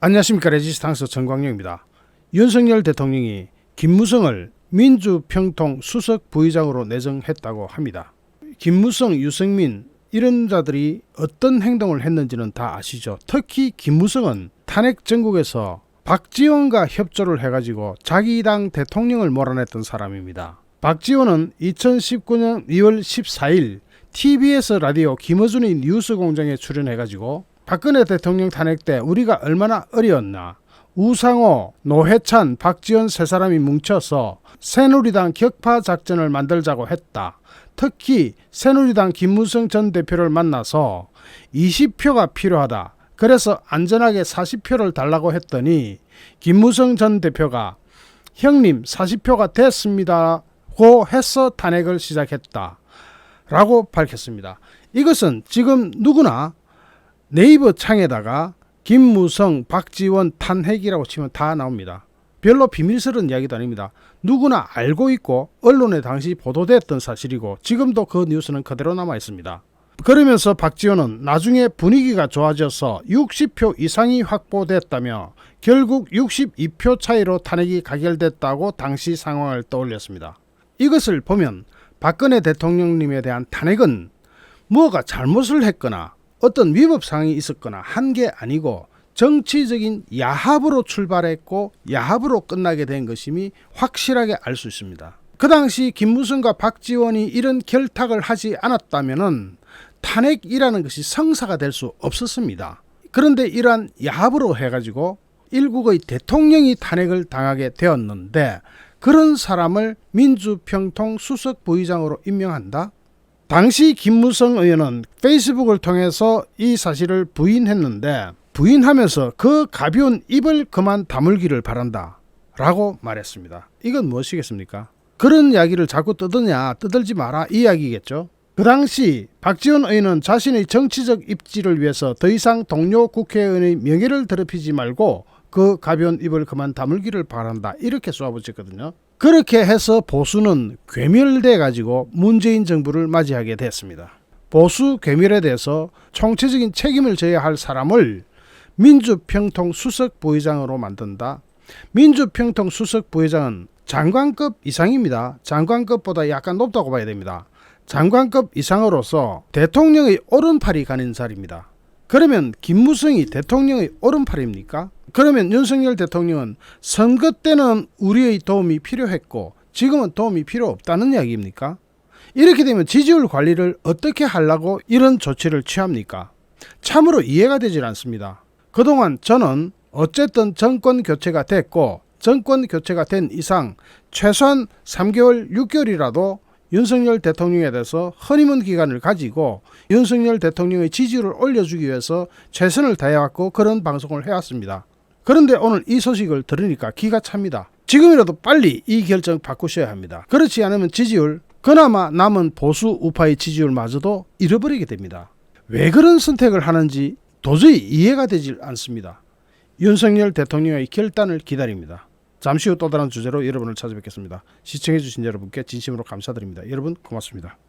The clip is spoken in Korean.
안녕하십니까. 레지스탕스 정광영입니다. 윤석열 대통령이 김무성을 민주평통 수석 부의장으로 내정했다고 합니다. 김무성, 유승민 이런 자들이 어떤 행동을 했는지는 다 아시죠. 특히 김무성은 탄핵 전국에서 박지원과 협조를 해가지고 자기 당 대통령을 몰아냈던 사람입니다. 박지원은 2019년 2월 14일 TBS 라디오 김어준의 뉴스공장에 출연해가지고 박근혜 대통령 탄핵 때 우리가 얼마나 어려웠나, 우상호, 노회찬, 박지원 세 사람이 뭉쳐서 새누리당 격파 작전을 만들자고 했다. 특히 새누리당 김무성 전 대표를 만나서 20표가 필요하다. 그래서 안전하게 40표를 달라고 했더니 김무성 전 대표가 형님 40표가 됐습니다고 해서 탄핵을 시작했다 라고 밝혔습니다. 이것은 지금 누구나 네이버 창에다가 김무성, 박지원 탄핵이라고 치면 다 나옵니다. 별로 비밀스러운 이야기도 아닙니다. 누구나 알고 있고 언론에 당시 보도됐던 사실이고 지금도 그 뉴스는 그대로 남아 있습니다. 그러면서 박지원은 나중에 분위기가 좋아져서 60표 이상이 확보됐다며 결국 62표 차이로 탄핵이 가결됐다고 당시 상황을 떠올렸습니다. 이것을 보면 박근혜 대통령님에 대한 탄핵은 뭐가 잘못을 했거나 어떤 위법 사항이 있었거나 한 게 아니고 정치적인 야합으로 출발했고 야합으로 끝나게 된 것임이 확실하게 알 수 있습니다. 그 당시 김무성과 박지원이 이런 결탁을 하지 않았다면 탄핵이라는 것이 성사가 될 수 없었습니다. 그런데 이러한 야합으로 해가지고 일국의 대통령이 탄핵을 당하게 되었는데 그런 사람을 민주평통 수석 부의장으로 임명한다? 당시 김무성 의원은 페이스북을 통해서 이 사실을 부인했는데 부인하면서 그 가벼운 입을 그만 다물기를 바란다 라고 말했습니다. 이건 무엇이겠습니까? 그런 이야기를 자꾸 떠드냐, 떠들지 마라 이 이야기겠죠. 그 당시 박지원 의원은 자신의 정치적 입지를 위해서 더 이상 동료 국회의원의 명예를 더럽히지 말고 그 가벼운 입을 그만 다물기를 바란다 이렇게 쏘아붙였거든요. 그렇게 해서 보수는 괴멸돼 가지고 문재인 정부를 맞이하게 됐습니다. 보수 괴멸에 대해서 총체적인 책임을 져야 할 사람을 민주평통 수석 부의장으로 만든다. 민주평통 수석 부의장은 장관급 이상입니다. 장관급보다 약간 높다고 봐야 됩니다. 장관급 이상으로서 대통령의 오른팔이 가는 자리입니다. 그러면 김무성이 대통령의 오른팔입니까? 그러면 윤석열 대통령은 선거 때는 우리의 도움이 필요했고 지금은 도움이 필요 없다는 이야기입니까? 이렇게 되면 지지율 관리를 어떻게 하려고 이런 조치를 취합니까? 참으로 이해가 되질 않습니다. 그동안 저는 어쨌든 정권 교체가 됐고 정권 교체가 된 이상 최소한 3개월, 6개월이라도 윤석열 대통령에 대해서 허니문 기간을 가지고 윤석열 대통령의 지지율을 올려주기 위해서 최선을 다해왔고 그런 방송을 해왔습니다. 그런데 오늘 이 소식을 들으니까 기가 찹니다. 지금이라도 빨리 이 결정 바꾸셔야 합니다. 그렇지 않으면 지지율, 그나마 남은 보수 우파의 지지율마저도 잃어버리게 됩니다. 왜 그런 선택을 하는지 도저히 이해가 되질 않습니다. 윤석열 대통령의 결단을 기다립니다. 잠시 후 또 다른 주제로 여러분을 찾아뵙겠습니다. 시청해주신 여러분께 진심으로 감사드립니다. 여러분 고맙습니다.